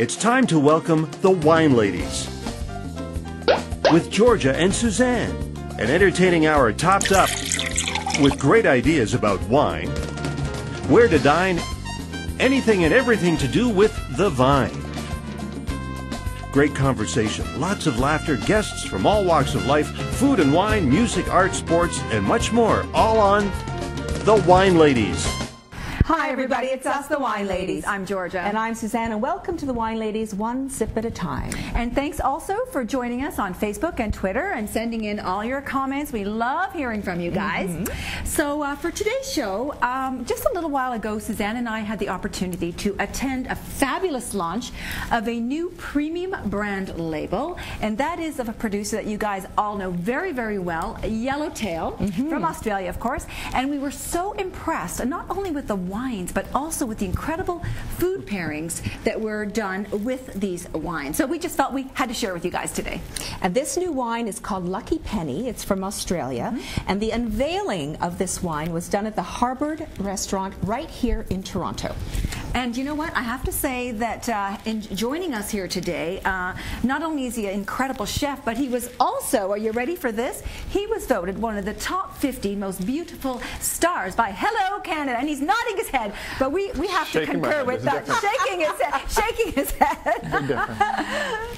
It's time to welcome the Wine Ladies with Georgia and Suzanne. An entertaining hour topped up with great ideas about wine, where to dine, anything and everything to do with the vine. Great conversation, lots of laughter, guests from all walks of life, food and wine, music, art, sports, and much more, all on the Wine Ladies. Hi everybody, it's us, the Wine Ladies. I'm Georgia. And I'm Susanne, and welcome to the Wine Ladies, one sip at a time. And thanks also for joining us on Facebook and Twitter and sending in all your comments. We love hearing from you guys. So for today's show, just a little while ago, Suzanne and I had the opportunity to attend a fabulous launch of a new premium brand label, and that is of a producer that you guys all know very, very well, Yellowtail, from Australia, of course. And we were so impressed, not only with the wines, but also with the incredible food pairings that were done with these wines. So we just felt we had to share with you guys today. And this new wine is called Lucky Penny. It's from Australia. And the unveiling of this wine was done at the Halibut restaurant right here in Toronto. And you know what? I have to say that in joining us here today, not only is he an incredible chef, but he was also, are you ready for this? He was voted one of the top 50 most beautiful stars by Hello Canada. And he's nodding his head, but we have to concur with that. Shaking his head.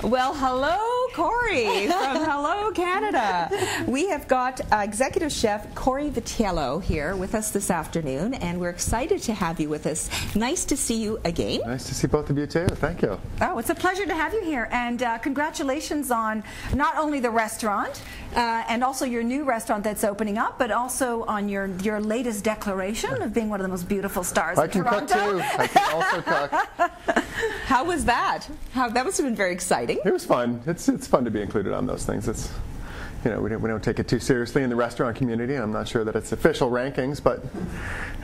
Well, hello, Cory from Hello Canada. We have got executive chef Cory Vitiello here with us this afternoon, and we're excited to have you with us. Nice to see you again. Nice to see both of you too. Thank you. Oh, it's a pleasure to have you here, and congratulations on not only the restaurant and also your new restaurant that's opening up, but also on your latest declaration of being one of the most beautiful stars in Toronto. Cook too. I can also cook. How was that? That must have been very exciting. It was fun. It's fun to be included on those things. It's, you know, we don't take it too seriously in the restaurant community. I'm not sure that it's official rankings, but it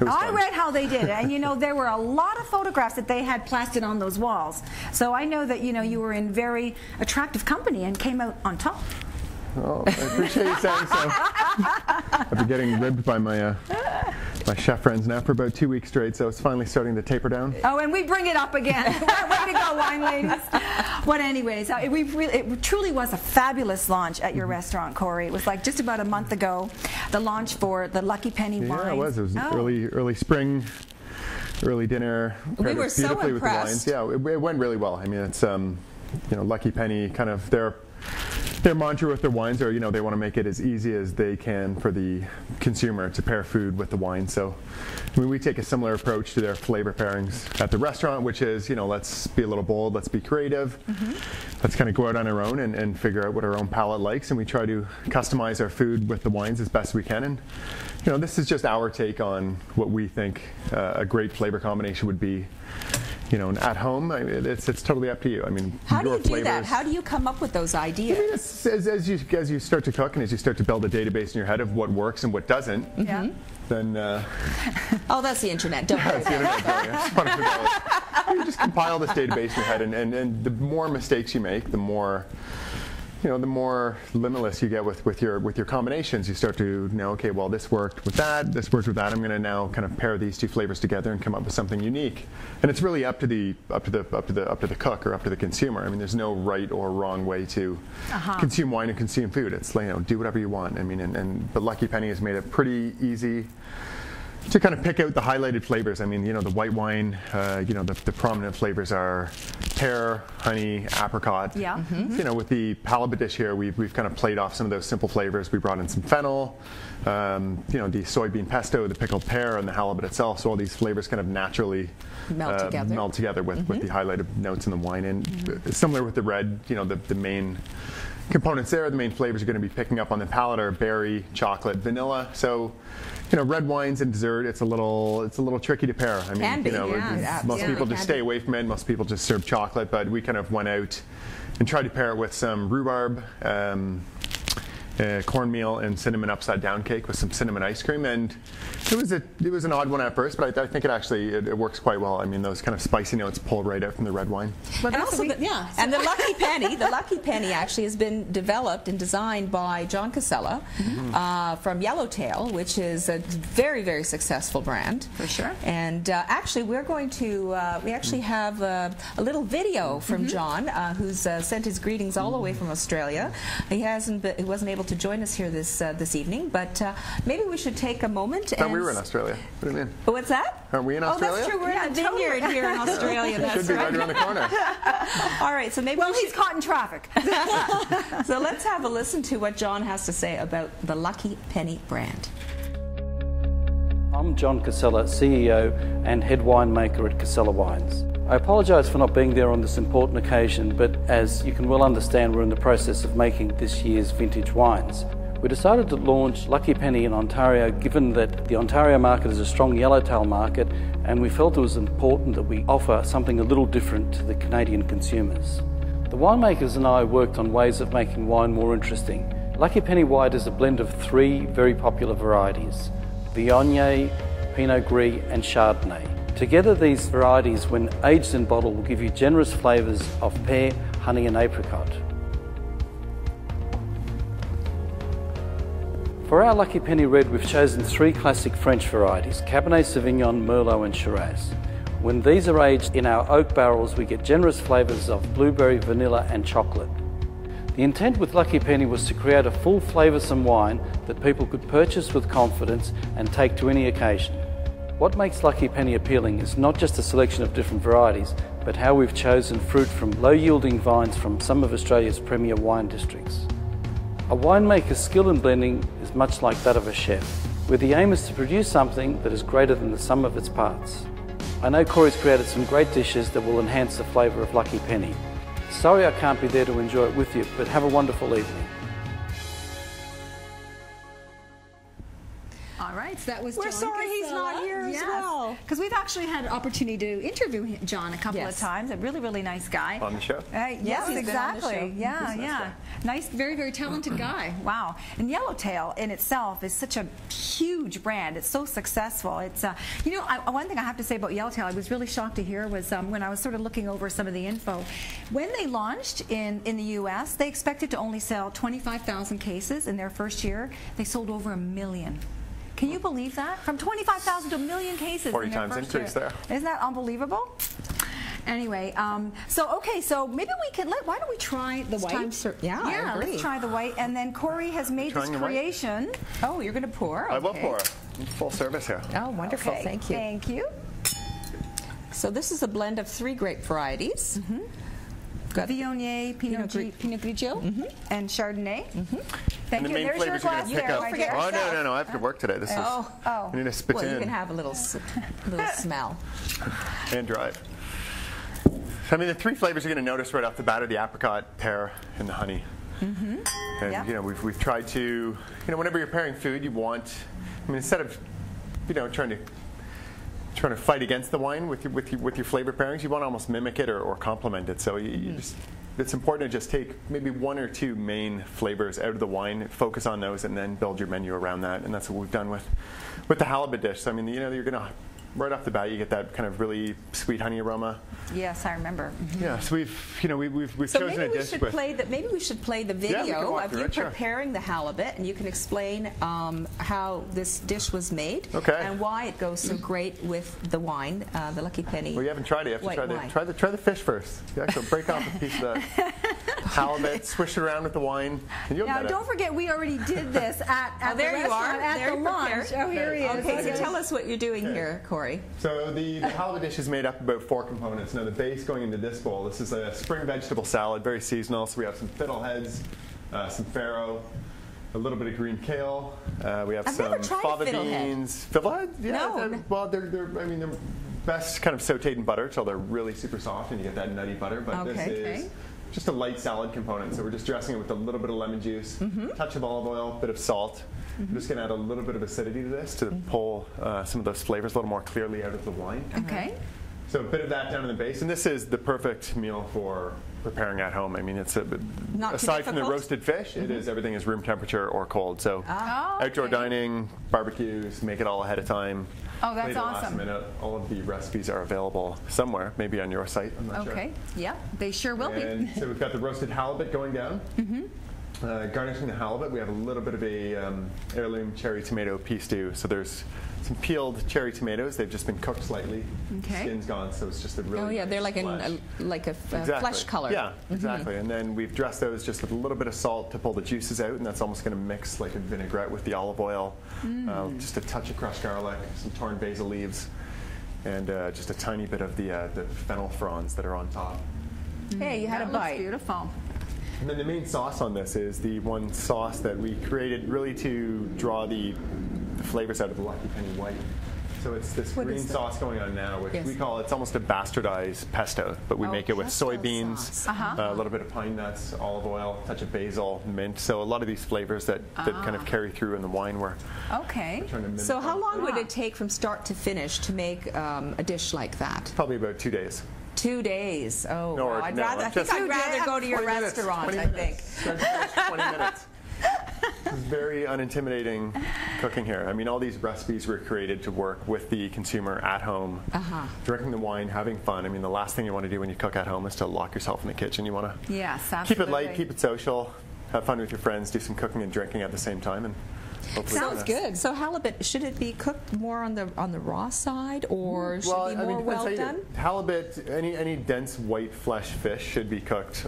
was fun. I read how they did it, and you know, there were a lot of photographs that they had plastered on those walls. So I know that, you know, you were in very attractive company and came out on top. Oh, I appreciate you saying so. I've been getting ribbed by my my chef friends now for about 2 weeks straight, so it's finally starting to taper down. Oh, and we bring it up again. Way to go, Wine Ladies. But anyways, it truly was a fabulous launch at your restaurant, Cory. It was like just about a month ago, the launch for the Lucky Penny wines. Yeah, it was. It was early spring, early dinner. We were so impressed. With the wines. Yeah, it went really well. I mean, it's you know, Lucky Penny, kind of their mantra with their wines are, you know, they want to make it as easy as they can for the consumer to pair food with the wine. So, I mean, we take a similar approach to their flavor pairings at the restaurant, which is, you know, let's be a little bold, let's be creative, let's kind of go out on our own and figure out what our own palate likes, and we try to customize our food with the wines as best we can. And, you know, this is just our take on what we think a great flavor combination would be. You know, at home, it's totally up to you. I mean, how do you do that? How do you come up with those ideas? I mean, as you start to cook and as you start to build a database in your head of what works and what doesn't, then oh, that's the internet. Don't worry. That's the internet. You just compile this database in your head, and the more mistakes you make, the more, you know, the more limitless you get with your combinations. You start to know, okay, well, this worked with that, this worked with that. I'm going to now kind of pair these two flavors together and come up with something unique. And it's really up to the cook or up to the consumer. I mean, there's no right or wrong way to consume wine and consume food. It's like, you know, do whatever you want. I mean, but Lucky Penny has made it pretty easy to kind of pick out the highlighted flavors. I mean, you know, the white wine, you know, the prominent flavors are pear, honey, apricot. Yeah. You know, with the Halibut dish here, we've kind of played off some of those simple flavors. We brought in some fennel, you know, the soybean pesto, the pickled pear, and the halibut itself. So all these flavors kind of naturally melt together with the highlighted notes in the wine. And similar with the red, you know, the main components there, the main flavors you're going to be picking up on the palate are berry, chocolate, vanilla. So, you know, red wines and dessert, it's a little tricky to pair. I mean, you know, most people just stay away from it. Most people just serve chocolate, but we kind of went out and tried to pair it with some rhubarb, cornmeal and cinnamon upside down cake with some cinnamon ice cream, and it was an odd one at first, but I think it works quite well. I mean, those kind of spicy notes pull right out from the red wine. Well, And also, and the Lucky Penny, actually has been developed and designed by John Casella from Yellowtail, which is a very, very successful brand. For sure. And actually, we're going to, we actually have a little video from John, who's sent his greetings all the way from Australia. He wasn't able to join us here this evening, but maybe we should take a moment. I thought we were in Australia. What do you mean? What's that? Aren't we in Australia? Oh, that's true. We're in a vineyard here in Australia. That's Should be right around the corner. All right, so maybe he's caught in traffic. So let's have a listen to what John has to say about the Lucky Penny brand. I'm John Casella, CEO and head winemaker at Casella Wines. I apologise for not being there on this important occasion, but as you can well understand, we're in the process of making this year's vintage wines. We decided to launch Lucky Penny in Ontario given that the Ontario market is a strong yellowtail market, and we felt it was important that we offer something a little different to the Canadian consumers. The winemakers and I worked on ways of making wine more interesting. Lucky Penny White is a blend of 3 very popular varieties: Viognier, Pinot Grigio and Chardonnay. Together, these varieties, when aged in bottle, will give you generous flavours of pear, honey and apricot. For our Lucky Penny Red, we've chosen 3 classic French varieties: Cabernet Sauvignon, Merlot and Shiraz. When these are aged in our oak barrels, we get generous flavours of blueberry, vanilla and chocolate. The intent with Lucky Penny was to create a full flavoursome wine that people could purchase with confidence and take to any occasion. What makes Lucky Penny appealing is not just a selection of different varieties, but how we've chosen fruit from low-yielding vines from some of Australia's premier wine districts. A winemaker's skill in blending is much like that of a chef, where the aim is to produce something that is greater than the sum of its parts. I know Cory's created some great dishes that will enhance the flavour of Lucky Penny. Sorry I can't be there to enjoy it with you, but have a wonderful evening. All right, so that was We're John sorry he's Casella. not here as well. Because we've actually had an opportunity to interview John a couple of Yes. times. A really, really nice guy. On the show. Yes, he's been on the show. exactly. Yeah, yeah. Nice, very, very talented guy. Wow. And Yellowtail in itself is such a huge brand. It's so successful. It's, you know, one thing I have to say about Yellowtail, I was really shocked to hear was when I was sort of looking over some of the info. When they launched in the U.S., they expected to only sell 25,000 cases in their first year. They sold over 1 million. Can you believe that? From 25,000 to 1 million cases 40 in their times first increase year. there. Isn't that unbelievable? Anyway, so maybe we can why don't we try the white? I agree. Let's try the white. And then Cory has made this Trying the white? creation. Oh, you're going to pour? I will Okay. pour. Full service here. Oh, wonderful. Okay, Thank you. Thank you. So this is a blend of 3 grape varieties. Got Viognier, Pinot Grigio, and Chardonnay. Thank And the you. main There's your flavors you're glass going to pick there, up. my dear. Oh, no, I have to work today. This is. Oh. I need to spit Well, in you can have a little smell. and drive. I mean, the 3 flavors you're going to notice right off the bat are the apricot, pear, and the honey. And Yeah. you know, we've tried to, you know, whenever you're pairing food, you want, I mean, instead of, you know, trying to fight against the wine with your flavor pairings, you want to almost mimic it or complement it. So you just, it's important to just take maybe 1 or 2 main flavors out of the wine, focus on those, and then build your menu around that. And that's what we've done with the halibut dish. So, I mean, you know, you're gonna right off the bat, you get that kind of really sweet honey aroma. Yes, I remember. Yeah, so we've So chosen a dish with. maybe we should play the Yeah, we can video walk of through you it, sure. preparing the halibut, and you can explain how this dish was made Okay. and why it goes so great with the wine, the Lucky Penny. Well, you haven't tried it. You have to white try wine. the fish first. You actually break off a piece of the halibut, swish it around with the wine, and you'll Now, get it. don't forget, we already did this at Oh, there the you restaurant are. at There the you lunch. prepared. Oh, here he is. Okay, so Okay. tell us what you're doing here, Cory. So the halibut dish is made up of about 4 components. Now the base going into this bowl, this is a spring vegetable salad, very seasonal. So we have some fiddleheads, some farro, a little bit of green kale. We have I've some never tried fava fiddlehead. beans. Fiddlehead? Yeah. No. Well, they're best kind of sautéed in butter until they're really super soft and you get that nutty butter. But Okay. this is just a light salad component. So we're just dressing it with a little bit of lemon juice, touch of olive oil, bit of salt. I'm just going to add a little bit of acidity to this to pull some of those flavors a little more clearly out of the wine. Okay. So a bit of that down in the base, and this is the perfect meal for preparing at home. I mean, it's aside from the roasted fish, everything is room temperature or cold. So outdoor dining, barbecues, make it all ahead of time. Oh, that's awesome. Last minute. All of the recipes are available somewhere, maybe on your site. I'm not sure. Okay, yeah, they sure will be. And so we've got the roasted halibut going down. Garnishing the halibut, we have a little bit of a heirloom cherry tomato pea stew. So there's some peeled cherry tomatoes. They've just been cooked slightly. Okay. Skin's gone, so it's just a really nice they're like a flesh color. Yeah, exactly. And then we've dressed those just with a little bit of salt to pull the juices out, and that's almost going to mix like a vinaigrette with the olive oil. Just a touch of crushed garlic, some torn basil leaves, and just a tiny bit of the fennel fronds that are on top. Hey, you had a bite. Looks beautiful. And then the main sauce on this is the one sauce that we created really to draw the flavors out of the Lucky Penny White. So it's this green sauce going on now, which we call, it's almost a bastardized pesto, but we make it with soybeans, a little bit of pine nuts, olive oil, a touch of basil, mint. So a lot of these flavors that kind of carry through in the wine we're trying to mimic. So how long would it take from start to finish to make a dish like that? Probably about 2 days. 2 days. Oh, no, wow. I think I'd rather go to your restaurant, I think. 20 minutes. It's very unintimidating cooking here. I mean, all these recipes were created to work with the consumer at home, drinking the wine, having fun. I mean, the last thing you want to do when you cook at home is to lock yourself in the kitchen. You want to keep it light, keep it social, have fun with your friends, do some cooking and drinking at the same time, and sounds good. So halibut, should it be cooked more on the raw side, or should it be more well done? Halibut, any dense white flesh fish should be cooked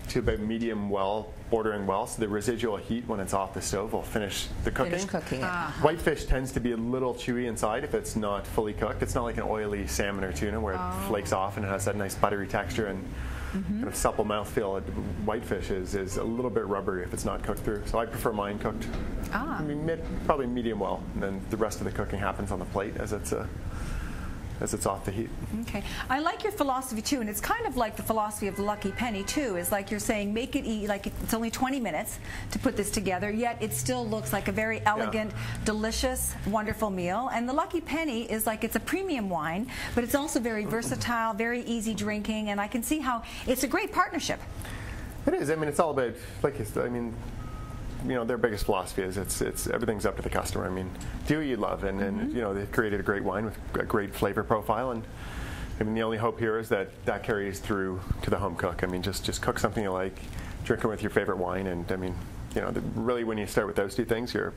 to about medium well, bordering well, so the residual heat when it's off the stove will finish the cooking. Finish cooking it. White fish tends to be a little chewy inside if it's not fully cooked. It's not like an oily salmon or tuna where it flakes off and it has that nice buttery texture and kind of supple mouthfeel. Whitefish is a little bit rubbery if it's not cooked through. So I prefer mine cooked probably medium well, and then the rest of the cooking happens on the plate as it's off the heat. Okay. I like your philosophy too, and it's kind of like the philosophy of the Lucky Penny too, is like you're saying make it eat, like it's only 20 minutes to put this together, yet it still looks like a very elegant, delicious, wonderful meal. And the Lucky Penny is like, it's a premium wine, but it's also very versatile, very easy drinking, and I can see how it's a great partnership. It is. I mean, it's all about, you know, their biggest philosophy is it's everything's up to the customer. I mean, do what you love, and you know, they've created a great wine with a great flavor profile, and I mean, the only hope here is that carries through to the home cook. I mean, just cook something you like, drink it with your favorite wine, and I mean, you know, really when you start with those two things, you're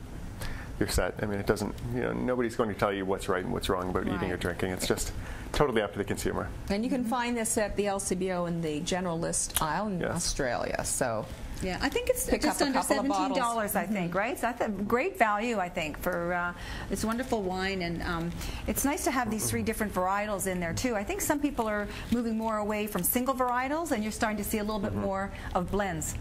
set. I mean, it doesn't, you know, nobody's going to tell you what's right and what's wrong about eating or drinking. It's just totally up to the consumer. And you can find this at the LCBO in the general list aisle in Australia. So. Yeah, I think it's just under $17, I think, right? So that's a great value, I think, for it's wonderful wine, and it's nice to have these 3 different varietals in there too. I think some people are moving more away from single varietals, and you're starting to see a little bit more of blends.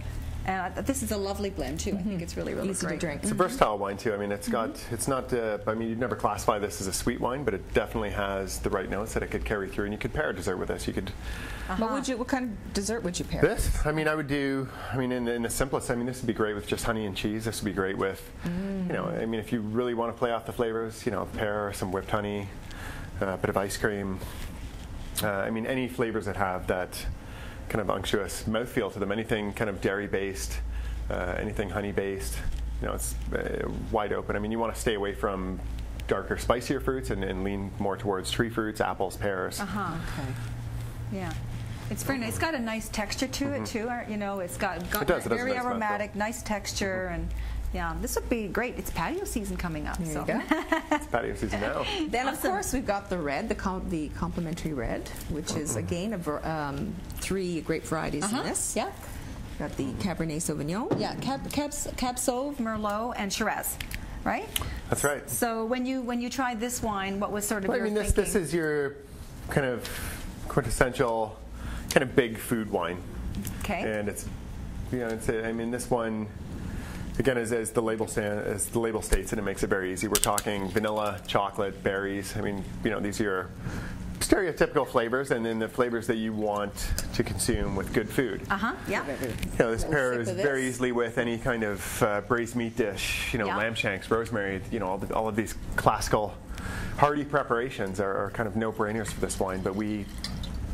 And this is a lovely blend too. I think it's really, really easy great to drink. It's a versatile wine too. I mean, it's got, it's not, I mean, you'd never classify this as a sweet wine, but it definitely has the right notes that it could carry through, and you could pair a dessert with this. You could. What kind of dessert would you pair? This? I mean, I would do, I mean, in the simplest, I mean, this would be great with just honey and cheese. This would be great with, you know, I mean, if you really want to play off the flavors, you know, pear, some whipped honey, a bit of ice cream. I mean, any flavors that have that kind of unctuous mouthfeel to them, anything kind of dairy-based, anything honey-based, you know, it's wide open. I mean, you want to stay away from darker, spicier fruits and lean more towards tree fruits, apples, pears. Okay. Yeah. It's very nice. It's got a nice texture to it too. You know, it's got very nice aromatic, nice texture, and yeah, this would be great. It's patio season coming up. There so. you go. It's patio season now. Then of course we've got the red, the complimentary red, which is again 3 grape varieties in this. Yeah. Got the Cabernet Sauvignon. Yeah, Cab Sauv, Merlot, and Shiraz. Right? That's right. So when you tried this wine, what was sort of your thinking? This is your kind of quintessential kind of big food wine. Okay. And it's, you know, I mean, this one, again, as the label states, and it makes it very easy. We're talking vanilla, chocolate, berries. I mean, you know, these are your stereotypical flavors, and then the flavors that you want to consume with good food. Yeah. You know, this pairs very easily with any kind of braised meat dish. You know, lamb shanks, rosemary. You know, all of these classical hearty preparations are kind of no-brainers for this wine, but we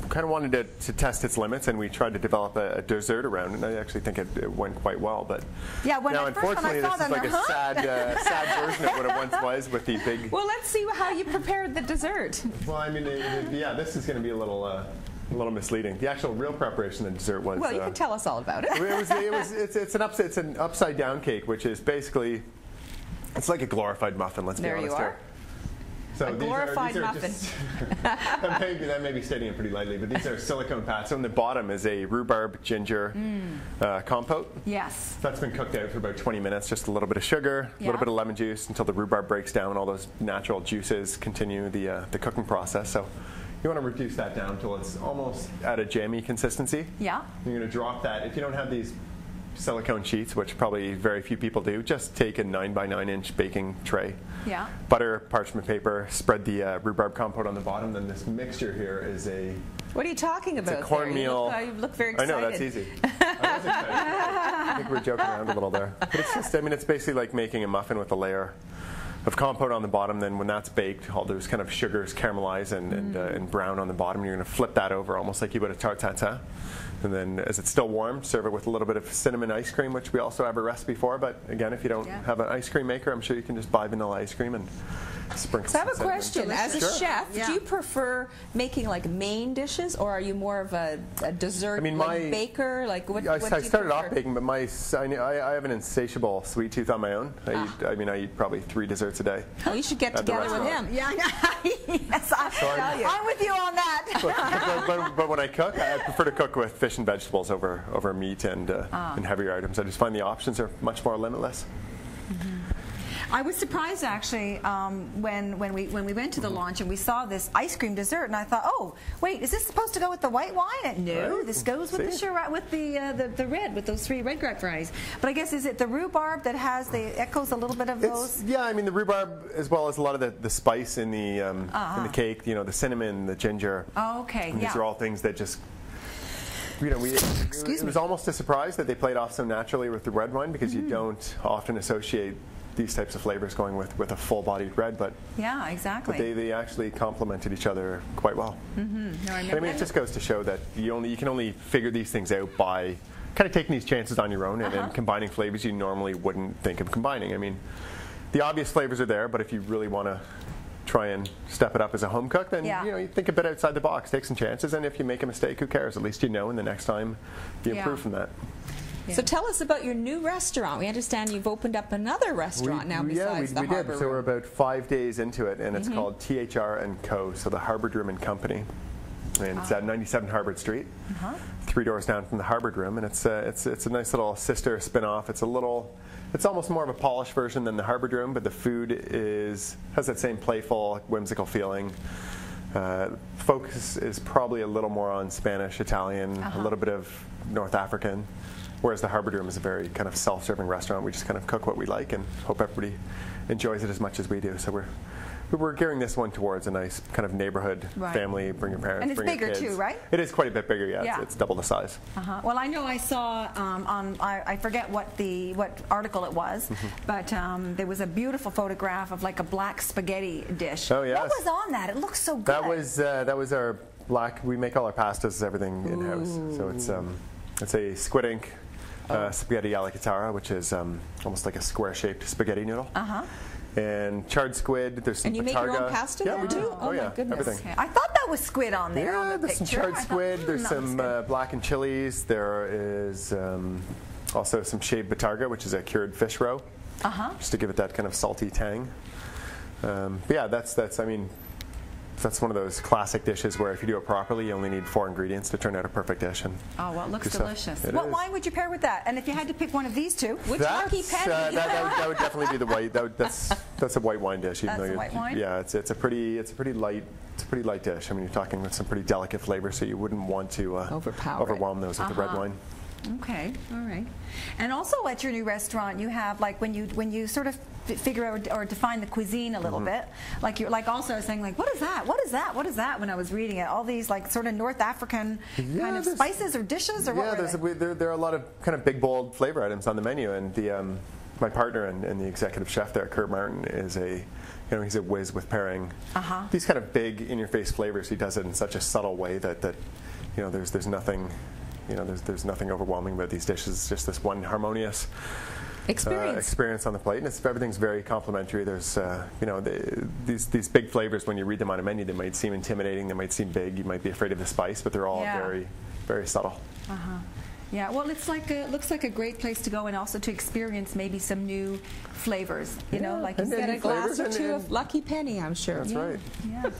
kind of wanted to test its limits, and we tried to develop a dessert around it, and I actually think it went quite well. But yeah, now, unfortunately, this is like a sad version of what it once was with the big... Well, let's see how you prepared the dessert. Well, I mean, yeah, this is going to be a little misleading. The actual real preparation of the dessert was... Well, you can tell us all about it. It's an upside-down cake, which is basically... It's like a glorified muffin, let's be honest here. There you are. So a glorified muffin. That may be stating it pretty lightly, but these are silicone pats. So on the bottom is a rhubarb ginger compote. Yes. That's been cooked out for about 20 minutes. Just a little bit of sugar, a little bit of lemon juice until the rhubarb breaks down. All those natural juices continue the cooking process. So you want to reduce that down until it's almost at a jammy consistency. Yeah. You're going to drop that. If you don't have these silicone sheets, which probably very few people do, just take a 9x9 inch baking tray. Yeah. Butter, parchment paper, spread the rhubarb compote on the bottom. Then this mixture here is a... What are you talking about? It's a cornmeal. You look very excited. I know, that's easy. I was excited. I think we're joking around a little there. But it's just, I mean, it's basically like making a muffin with a layer of compote on the bottom. Then when that's baked, all those kind of sugars caramelize and brown on the bottom. You're going to flip that over almost like you would a tarte tatin. And then as it's still warm, serve it with a little bit of cinnamon ice cream, which we also have a recipe for. But again, if you don't have an ice cream maker, I'm sure you can just buy vanilla ice cream and sprinkle So I have a cinnamon. question. As a chef, do you prefer making like main dishes, or are you more of a dessert baker? Like what do you started off prefer? baking, but I have an insatiable sweet tooth on my own. I eat probably 3 desserts a day. Oh, you should get together with him. Yeah, yes, I'm with you on that. But when I cook, I prefer to cook with fish and vegetables over meat and heavier items. I just find the options are much more limitless. I was surprised actually when we went to the launch and we saw this ice cream dessert, and I thought, oh wait, is this supposed to go with the white wine? And no, this goes with the Shiraz, with the red, with those 3 red grape varieties. But I guess is it the rhubarb that has echoes a little bit of those? Yeah, I mean the rhubarb as well as a lot of the spice in the cake. You know, the cinnamon, the ginger. Oh, okay. And these are all things that just. You know, it was almost a surprise that they played off so naturally with the red wine, because you don't often associate these types of flavors going with a full-bodied red, but yeah, exactly. But they actually complemented each other quite well. No, I mean, it just goes to show that you can only figure these things out by kind of taking these chances on your own and combining flavors you normally wouldn't think of combining. I mean, the obvious flavors are there, but if you really want to try and step it up as a home cook, then you think a bit outside the box, take some chances, and if you make a mistake, who cares? At least you know, and the next time you improve from that. Yeah. So tell us about your new restaurant. We understand you've opened up another restaurant now besides the Harbour Room. So we're about 5 days into it, and it's called THR & Co., so the Harbour Room and Company. And it's at 97 Harbour Street, 3 doors down from the Harbour Room, and it's a nice little sister spin-off. It's almost more of a polished version than the Harbour Room, but the food has that same playful, whimsical feeling. Focus is probably a little more on Spanish, Italian, a little bit of North African. Whereas the Harbour Room is a very kind of self-serving restaurant. We just kind of cook what we like and hope everybody enjoys it as much as we do. So we're gearing this one towards a nice kind of neighborhood family. Bring your parents, and it's bring your bigger kids. too, right? It is quite a bit bigger. Yeah, it's double the size. Well, I know I saw I forget what article it was, but there was a beautiful photograph of like a black spaghetti dish. Oh yes. What was on that? It looks so good. That was our black. We make all our pastas, everything in house. So it's a squid ink. Spaghetti alla chitarra, which is almost like a square-shaped spaghetti noodle. And charred squid. There's some And you make your own pasta there we do. too? Oh yeah, my goodness. everything. Okay. I thought that was squid on there on the there's picture. some charred squid. There's some blackened chilies. There is also some shaved batarga, which is a cured fish roe, just to give it that kind of salty tang. But yeah, that's one of those classic dishes where if you do it properly, you only need 4 ingredients to turn out a perfect dish. And well, it looks delicious. What wine would you pair with that? And if you had to pick one of these two, which lucky penny? That would definitely be the white. That's a white wine dish. That's a white wine? Yeah, it's a pretty light dish. I mean, you're talking with some pretty delicate flavors, so you wouldn't want to overwhelm those with the red wine. Okay, all right. And also at your new restaurant, you have like when you sort of figure out or define the cuisine a little bit, like you're like also saying like what is that? What is that? What is that? When I was reading it, all these like sort of North African kind of spices or dishes or what? Yeah, there are a lot of kind of big bold flavor items on the menu, and my partner and the executive chef there, Kurt Martin, is he's a whiz with pairing these kind of big, in-your-face flavors. He does it in such a subtle way that there's nothing, there's nothing overwhelming about these dishes. It's just this one harmonious experience on the plate, and everything's very complimentary. There's these big flavors, when you read them on a menu, they might seem intimidating, they might seem big, you might be afraid of the spice, but they're all very, very subtle. Yeah, well, looks like a great place to go, and also to experience maybe some new flavors. You know, like you said, a glass or two of Lucky Penny, I'm sure. That's right. Yeah.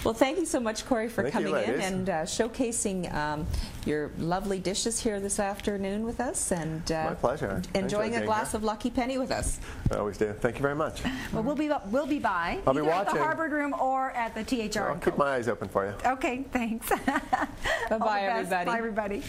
Well, thank you so much, Cory, for coming in and showcasing your lovely dishes here this afternoon with us, and my pleasure. Enjoying a glass of Lucky Penny with us. I always do. Thank you very much. Well, we'll be by. I'll be watching at the Harvard Room or at the THR. I'll keep my eyes open for you. Okay, thanks. Bye-bye, everybody. Bye, everybody.